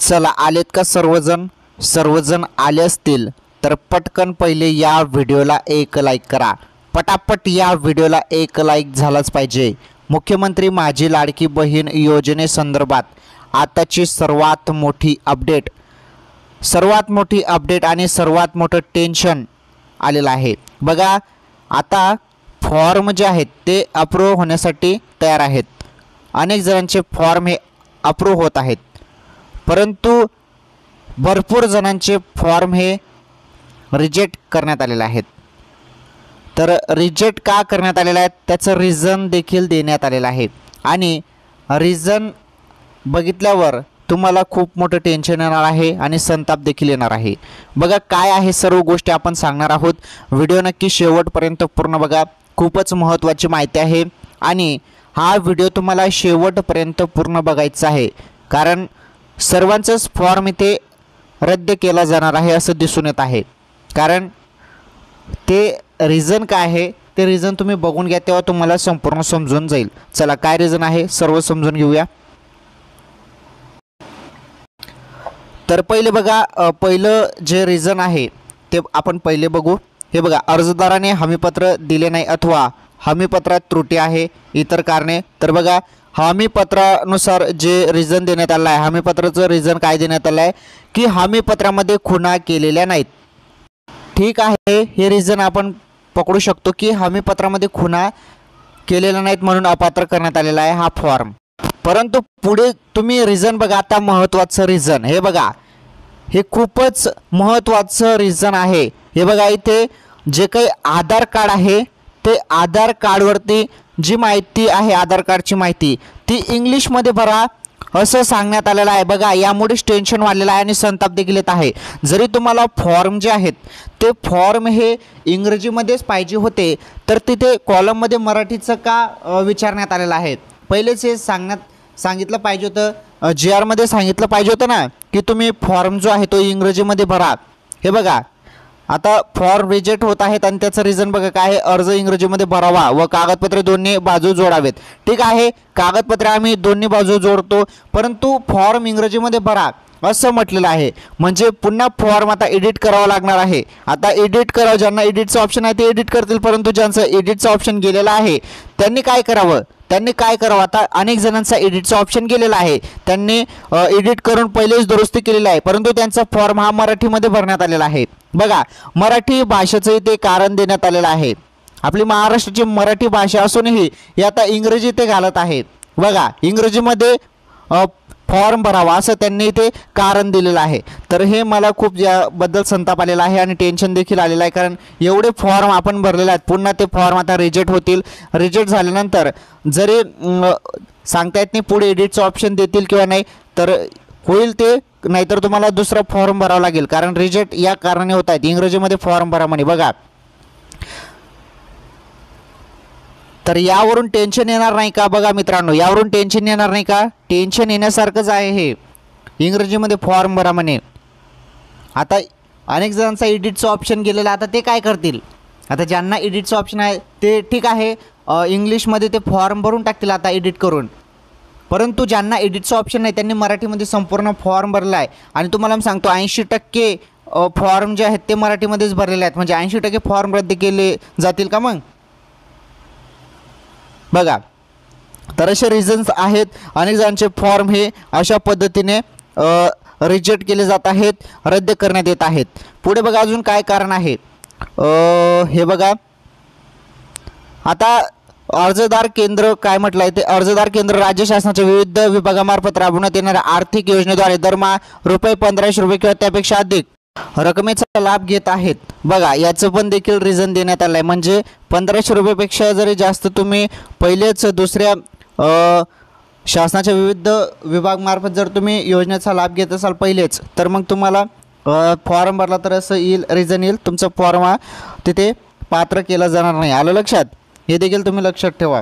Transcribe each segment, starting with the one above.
चला आलेत का सर्वजण आले असतील तर पटकन पहिले या व्हिडिओला एक लाईक करा। पटापट या व्हिडिओला एक लाईक झालाच पाहिजे। मुख्यमंत्री माझी लाडकी बहीण योजनेसंदर्भात आताची सर्वात मोठी अपडेट आणि सर्वात मोठं टेन्शन आलेलं आहे। बघा आता फॉर्म जे आहेत ते अप्रूव्ह होण्यासाठी तयार आहेत। अनेक जणांचे फॉर्म हे अप्रूव्ह होत आहेत, परंतु भरपूर जणांचे फॉर्म हे रिजेक्ट करण्यात आलेले आहेत। तर रिजेक्ट का करण्यात आलेले आहेत त्याचं रिझन देखील देण्यात आलेलं आहे आणि रिझन बघितल्यावर तुम्हाला खूप मोठं टेन्शन येणार आहे आणि संताप देखील येणार आहे। बघा काय आहे सर्व गोष्टी आपण सांगणार आहोत। व्हिडिओ नक्की शेवटपर्यंत पूर्ण बघा, खूपच महत्त्वाची माहिती आहे आणि हा व्हिडिओ तुम्हाला शेवटपर्यंत पूर्ण बघायचा आहे, कारण सर्वांचाच फॉर्म इथे रद्द केला जाणार आहे असं दिसून येत आहे। कारण ते रिझन काय आहे ते रिझन तुम्ही बघून घ्या, तेव्हा तुम्हाला संपूर्ण समजून जाईल। चला काय रिझन आहे सर्व समजून घेऊया। तर पहिले बघा, पहिलं जे रिझन आहे ते आपण पहिले बघू। हे बघा, अर्जदाराने हमीपत्र दिले नाही अथवा हमीपत्रात त्रुटी आहे, इतर कारणे। तर बघा हमीपत्रानुसार जे रिझन देण्यात आलं आहे, हमीपत्राचं रिझन काय देण्यात आलं आहे की हमीपत्रामध्ये खुणा केलेल्या नाहीत। ठीक आहे, हे रिझन आपण पकडू शकतो की हमीपत्रामध्ये खुणा केलेल्या नाहीत म्हणून अपात्र करण्यात आलेला आहे हा फॉर्म। परंतु पुढे तुम्ही रिझन बघा, आता महत्त्वाचं रिझन हे बघा, हे खूपच महत्त्वाचं रिझन आहे। हे बघा इथे जे काही आधार कार्ड आहे ते आधार कार्डवरती जी माहिती आहे, आधार कार्डची माहिती ती इंग्लिशमध्ये भरा असं सांगण्यात आलेलं आहे। बघा यामुळेच टेन्शन वाढलेलं आहे आणि संताप देखील येत आहे। जरी तुम्हाला फॉर्म जे आहेत ते फॉर्म हे इंग्रजीमध्येच पाहिजे होते तर तिथे कॉलममध्ये मराठीचं का विचारण्यात आलेलं आहे। पहिलेच हे सांगितलं पाहिजे होतं, जी आरमध्ये सांगितलं पाहिजे होतं ना की तुम्ही फॉर्म जो आहे तो इंग्रजीमध्ये भरा। हे बघा आता फॉर्म रिजेक्ट होत आहेत आणि त्याचं रिझन बघा काय आहे, अर्ज इंग्रजीमध्ये भरावा व कागदपत्रे दोन्ही बाजू जोडावेत। ठीक आहे, कागदपत्रे आम्ही दोन्ही बाजू जोडतो, परंतु फॉर्म इंग्रजीमध्ये भरा असं म्हटलेलं आहे। म्हणजे पुन्हा फॉर्म आता एडिट करावा लागणार आहे। आता एडिट करावं, ज्यांना एडिटचं ऑप्शन आहे ते एडिट करतील, परंतु ज्यांचं एडिटचं ऑप्शन गेलेलं आहे त्यांनी काय करावं आता अनेक जणांचा एडिटचा ऑप्शन गेलेला आहे, त्यांनी एडिट करून पहिलेच दुरुस्ती केलेली आहे, परंतु त्यांचा फॉर्म हा मराठीमध्ये भरण्यात आलेला आहे। बघा मराठी भाषेचं इथे कारण देण्यात आलेलं आहे। आपली महाराष्ट्राची मराठी भाषा असूनही हे आता इंग्रजी ते घालत आहेत। बघा इंग्रजीमध्ये फॉर्म भरावा असं त्यांनी इथे कारण दिलेलं आहे। तर हे मला खूप याबद्दल संताप आलेला आहे आणि टेन्शन देखील आलेलं आहे, कारण एवढे फॉर्म आपण भरलेले आहेत, पुन्हा ते फॉर्म आता रिजेक्ट होतील। रिजेक्ट झाल्यानंतर जरी सांगता येत नाही पुढे एडिटचं ऑप्शन देतील किंवा नाही, तर होईल ते, नाहीतर तुम्हाला दुसरा फॉर्म भरावा लागेल, कारण रिजेक्ट या कारणाने होत आहेत। इंग्रजीमध्ये फॉर्म भरा म्हणे बघा। तर यावरून टेन्शन येणार नाही का? बघा मित्रांनो, यावरून टेन्शन येणार नाही का? टेन्शन येण्यासारखंच आहे हे, इंग्रजीमध्ये फॉर्म भरा म्हणे। आता अनेक जणांचा एडिटचं ऑप्शन गेलेलं, आता ते काय करतील? आता ज्यांना एडिटचं ऑप्शन आहे ते ठीक आहे इंग्लिशमध्ये ते फॉर्म भरून टाकतील आता एडिट करून, परंतु ज्यांना एडिटचं ऑप्शन नाही त्यांनी मराठीमध्ये संपूर्ण फॉर्म भरला आहे। आणि तुम्हाला मी सांगतो 80% फॉर्म जे आहेत ते मराठीमध्येच भरलेले आहेत, म्हणजे 80% फॉर्म रद्द केले जातील का मग? बघा तर असे रिझन्स आहेत, अनेक जणांचे फॉर्म हे अशा पद्धतीने रिजेक्ट केले जात आहेत, रद्द करण्यात येत आहेत। पुढे बघा अजून काय कारण आहे, हे बघा आता अर्जदार केंद्र काय म्हटलं आहे ते, अर्जदार केंद्र राज्य शासनाच्या विविध विभागामार्फत राबवण्यात येणाऱ्या आर्थिक योजनेद्वारे दरमहा ₹1500 किंवा त्यापेक्षा अधिक रकमेचा लाभ घेत आहेत। बघा याचं पण देखील रिझन देण्यात आलं आहे, म्हणजे ₹1500 पेक्षा जरी जास्त तुम्ही पहिलेच दुसऱ्या शासनाच्या विविध विभागामार्फत जर तुम्ही योजनेचा लाभ घेत असाल पहिलेच, तर मग तुम्हाला फॉर्म भरला तर असं येईल, रिझन येईल, तुमचा फॉर्म हा तिथे पात्र केला जाणार नाही। आलं लक्षात? हे देखील तुम्ही लक्षात ठेवा।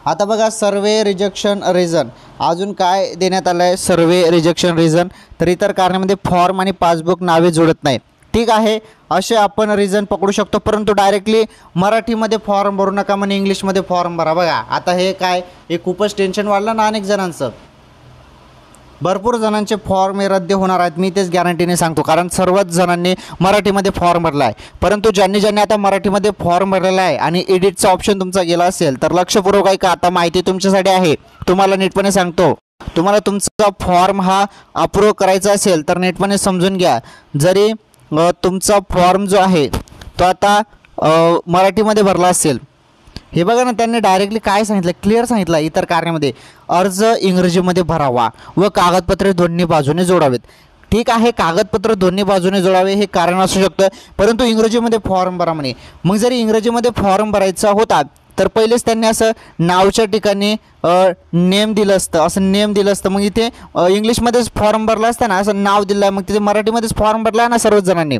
आता बघा सर्वे रिजेक्शन रिझन अजून काय देण्यात आलं आहे, सर्वे रिजेक्शन रिझन। तर इतर कारणामध्ये फॉर्म आणि पासबुक नावे जोडत नाही। ठीक आहे, असे आपण रिझन पकडू शकतो, परंतु डायरेक्टली मराठीमध्ये फॉर्म भरू नका म्हणे इंग्लिशमध्ये फॉर्म भरा। बघा आता हे काय, हे खूपच टेन्शन वाढलं ना अनेक जणांचं। भरपूर जणांचे फॉर्म हे रद्द होणार आहेत, मी तेच गॅरंटीने सांगतो, कारण सर्वच जणांनी मराठीमध्ये फॉर्म भरला आहे. परंतु ज्यांनी आता मराठीमध्ये फॉर्म भरलेला आहे आणि एडिटचा ऑप्शन तुमचा गेला असेल तर लक्षपूर्वक ऐका, आता माहिती तुमच्यासाठी आहे, तुम्हाला नीटपणे सांगतो. तुम्हाला तुमचा फॉर्म हा अप्रूव्ह करायचा असेल तर नीटपणे समजून घ्या. जरी तुमचा फॉर्म जो आहे तो आता मराठीमध्ये भरला असेल, हे बघा ना, त्यांनी डायरेक्टली काय सांगितलं, क्लिअर सांगितलं इतर कार्यामध्ये अर्ज इंग्रजीमध्ये भरावा व कागदपत्रे दोन्ही बाजूने जोडावेत. ठीक आहे, कागदपत्र दोन्ही बाजूने जोडावे हे कारण असू शकतं, परंतु इंग्रजीमध्ये फॉर्म भरा म्हणे. मग जरी इंग्रजीमध्ये फॉर्म भरायचा होता तर पहिलेच त्यांनी असं नावच्या ठिकाणी नेम दिलं असतं, असं नेम दिलं असतं. मग इथे इंग्लिशमध्येच फॉर्म भरला असता ना, असं नाव दिलं आहे, मग तिथे मराठीमध्येच फॉर्म भरला आहे ना सर्वच जणांनी.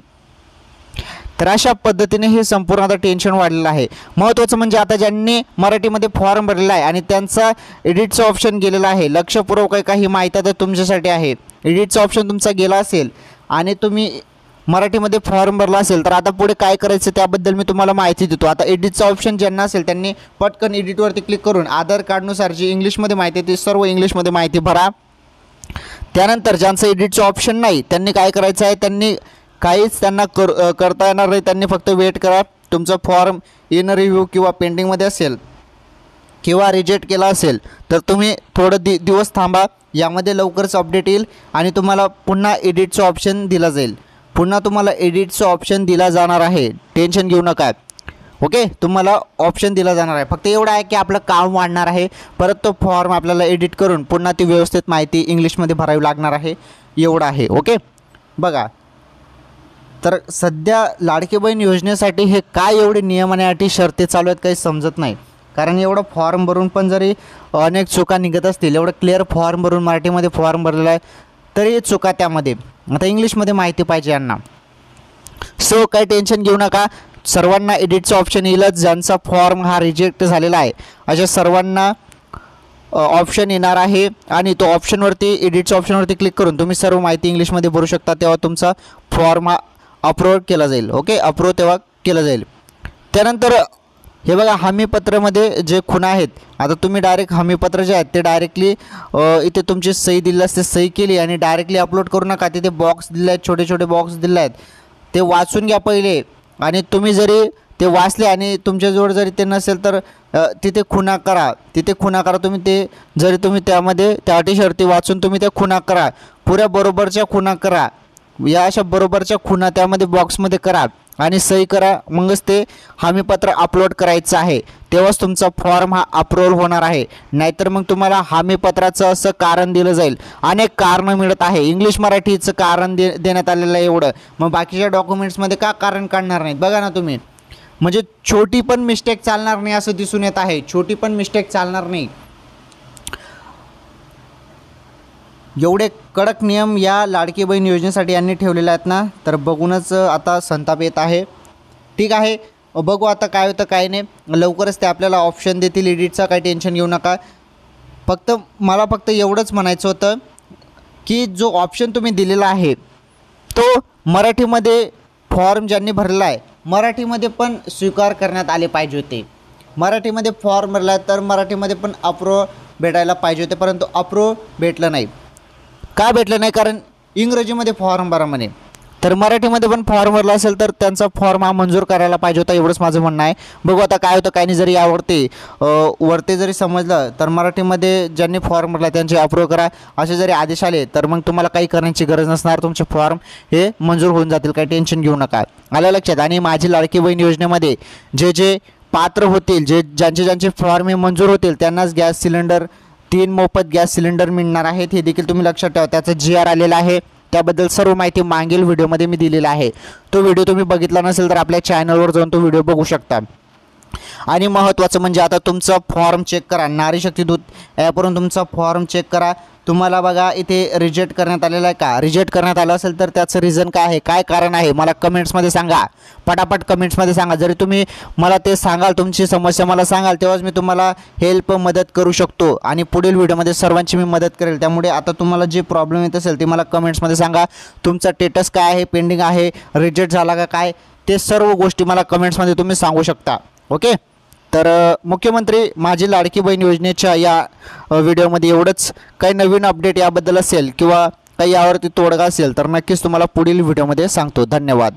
तर अशा पद्धतीने हे संपूर्ण आता टेन्शन वाढलेलं आहे. महत्त्वाचं म्हणजे आता ज्यांनी मराठीमध्ये फॉर्म भरलेला आहे आणि त्यांचा एडिटचा ऑप्शन गेलेला आहे, लक्षपूर्वक काही माहिती आता तुमच्यासाठी आहे. एडिटचा ऑप्शन तुमचा गेला असेल आणि तुम्ही मराठीमध्ये फॉर्म भरला असेल तर आता पुढे काय करायचं त्याबद्दल मी तुम्हाला माहिती देतो. आता एडिटचा ऑप्शन ज्यांना असेल त्यांनी पटकन एडिटवरती क्लिक करून आधार कार्डनुसार जी इंग्लिशमध्ये माहिती आहे ती सर्व इंग्लिशमध्ये माहिती भरा. त्यानंतर ज्यांचं एडिटचं ऑप्शन नाही त्यांनी काय करायचं आहे, त्यांनी काहीच त्यांना करता येणार नाही, त्यांनी फक्त वेट करा. तुमचा फॉर्म इन रिव्ह्यू किंवा पेंडिंगमध्ये असेल किंवा रिजेक्ट केला असेल तर तुम्ही थोडं दिवस थांबा, यामध्ये लवकरच अपडेट येईल आणि तुम्हाला पुन्हा एडिटचं ऑप्शन दिला जाईल. पुन्हा तुम्हाला एडिटचं ऑप्शन दिला जाणार आहे, टेन्शन घेऊ नका. ओके, तुम्हाला ऑप्शन दिला जाणार आहे. फक्त एवढं आहे की आपलं काम वाढणार आहे, परत तो फॉर्म आपल्याला एडिट करून पुन्हा ती व्यवस्थित माहिती इंग्लिशमध्ये भरावी लागणार आहे, एवढं आहे. ओके, बघा, तर सध्या लाडकी बहीण योजनेसाठी हे काय एवढे नियम आणि अटी शर्ती चालू आहेत काही समजत नाही. कारण एवढं फॉर्म भरून पण जरी अनेक चुका निघत असतील, एवढं क्लिअर फॉर्म भरून मराठीमध्ये फॉर्म भरलेला आहे तरी चुका त्यामध्ये. आता इंग्लिशमध्ये माहिती पाहिजे यांना. सो काही टेन्शन घेऊ नका, सर्वांना एडिटचं ऑप्शन येईलच. ज्यांचा फॉर्म हा रिजेक्ट झालेला आहे अशा सर्वांना ऑप्शन येणार आहे आणि तो ऑप्शनवरती एडिटच्या ऑप्शनवरती क्लिक करून तुम्ही सर्व माहिती इंग्लिशमध्ये भरू शकता. तेव्हा तुमचा फॉर्म हा अप्रूव्ह केला जाईल. ओके, अप्रूव्ह तेव्हा केलं जाईल. त्यानंतर हे बघा, हमीपत्रामध्ये जे खुणा आहेत, आता तुम्ही डायरेक्ट हमीपत्र जे आहेत ते डायरेक्टली इथे तुमची सही दिली असते, सही केली आणि डायरेक्टली अपलोड करू नका. तिथे बॉक्स दिले आहेत, छोटे छोटे बॉक्स दिले आहेत, ते वाचून घ्या पहिले. आणि तुम्ही जरी ते वाचले आणि तुमच्याजवळ जरी ते नसेल तर तिथे खुणा करा, तिथे खुणा करा. जरी तुम्ही त्यामध्ये त्या अटी शर्ती वाचून तुम्ही त्या खुणा करा, पुऱ्या बरोबरच्या खुणा करा. या अशा बरोबरच्या खुणा त्यामध्ये बॉक्समध्ये करा आणि सही करा. मगच ते हमीपत्र अपलोड करायचं आहे, तेव्हाच तुमचा फॉर्म हा अप्रूव्ह होणार आहे. नाहीतर मग तुम्हाला हमीपत्राचं असं कारण दिलं जाईल. अनेक कारणं मिळत आहे, इंग्लिश मराठीचं कारण देण्यात आलेलं आहे एवढं, मग बाकीच्या डॉक्युमेंट्समध्ये का कारण काढणार नाहीत? बघा ना तुम्ही, म्हणजे छोटी पण मिस्टेक चालणार नाही असं दिसून येत आहे, छोटी पण मिस्टेक चालणार नाही. एवढे कडक नियम या लाडकी बहीण योजनेसाठी यांनी ठेवलेले आहेत ना, तर बघूनच आता संताप येत आहे. ठीक आहे, बघू आता काय होतं काय नाही. लवकरच ते आपल्याला ऑप्शन देतील एडिटचा, काही टेन्शन घेऊ नका. मला फक्त एवढंच म्हणायचं होतं की जो ऑप्शन तुम्ही दिलेला आहे तो मराठीमध्ये फॉर्म ज्यांनी भरला आहे मराठीमध्ये पण स्वीकार करण्यात आले पाहिजे होते. मराठीमध्ये फॉर्म भरला तर मराठीमध्ये पण अप्रूव्ह भेटायला पाहिजे होते, परंतु अप्रूव्ह भेटलं नाही. का भेटलं नाही? कारण इंग्रजीमध्ये फॉर्म भरा म्हणे, तर मराठीमध्ये पण फॉर्म भरला असेल तर त्यांचा फॉर्म हा मंजूर करायला पाहिजे होता, एवढंच माझं म्हणणं आहे. बघू आता काय होतं काय नाही. जरी वरती जरी समजलं तर मराठीमध्ये ज्यांनी फॉर्म भरला त्यांचे अप्रूव्ह करा असे जरी आदेश आले तर मग तुम्हाला काही करण्याची गरज नसणार, तुमचे फॉर्म हे मंजूर होऊन जातील, काही टेन्शन घेऊ नका. आलं लक्षात? आणि माझी लाडकी बहीण योजनेमध्ये जे पात्र होतील, ज्यांचे फॉर्म हे मंजूर होतील त्यांनाच गॅस सिलेंडर 3 मोफत गॅस सिलेंडर मिळणार आहेत, हे देखील तुम्ही लक्षात ठेवा. त्याचं GR आलेलं आहे, त्याबद्दल सर्व माहिती मागील व्हिडिओमध्ये मी दिलेला आहे. तो व्हिडिओ तुम्ही बघितला नसेल तर आपल्या चॅनलवर जाऊन तो व्हिडिओ बघू शकता. आणि महत्त्वाचं म्हणजे आता तुमचा फॉर्म चेक करा, नारी शक्ती दूत ॲपवरून तुमचा फॉर्म चेक करा. तुम्हाला बघा इथे रिजेक्ट करण्यात आलेला आहे का? रिजेक्ट करण्यात आलं असेल तर त्याचं रिझन काय आहे, काय कारण आहे, मला कमेंट्समध्ये सांगा, पटापट कमेंट्समध्ये सांगा. जरी तुम्ही मला ते सांगाल, तुमची समस्या मला सांगाल, तेव्हाच मी तुम्हाला मदत करू शकतो आणि पुढील व्हिडिओमध्ये सर्वांची मी मदत करेल. त्यामुळे आता तुम्हाला जे प्रॉब्लेम येत असेल ते मला कमेंट्समध्ये सांगा. तुमचा स्टेटस काय आहे, पेंडिंग आहे, रिजेक्ट झाला का काय, ते सर्व गोष्टी मला कमेंट्समध्ये तुम्ही सांगू शकता. ओके, तर मुख्यमंत्री माझी लाडकी बहीण योजनेच्या या व्हिडिओमध्ये एवढंच. काही नवीन अपडेट याबद्दल असेल किंवा काही यावरती तोडगा असेल तर नक्कीच तुम्हाला पुढील व्हिडिओमध्ये सांगतो. धन्यवाद.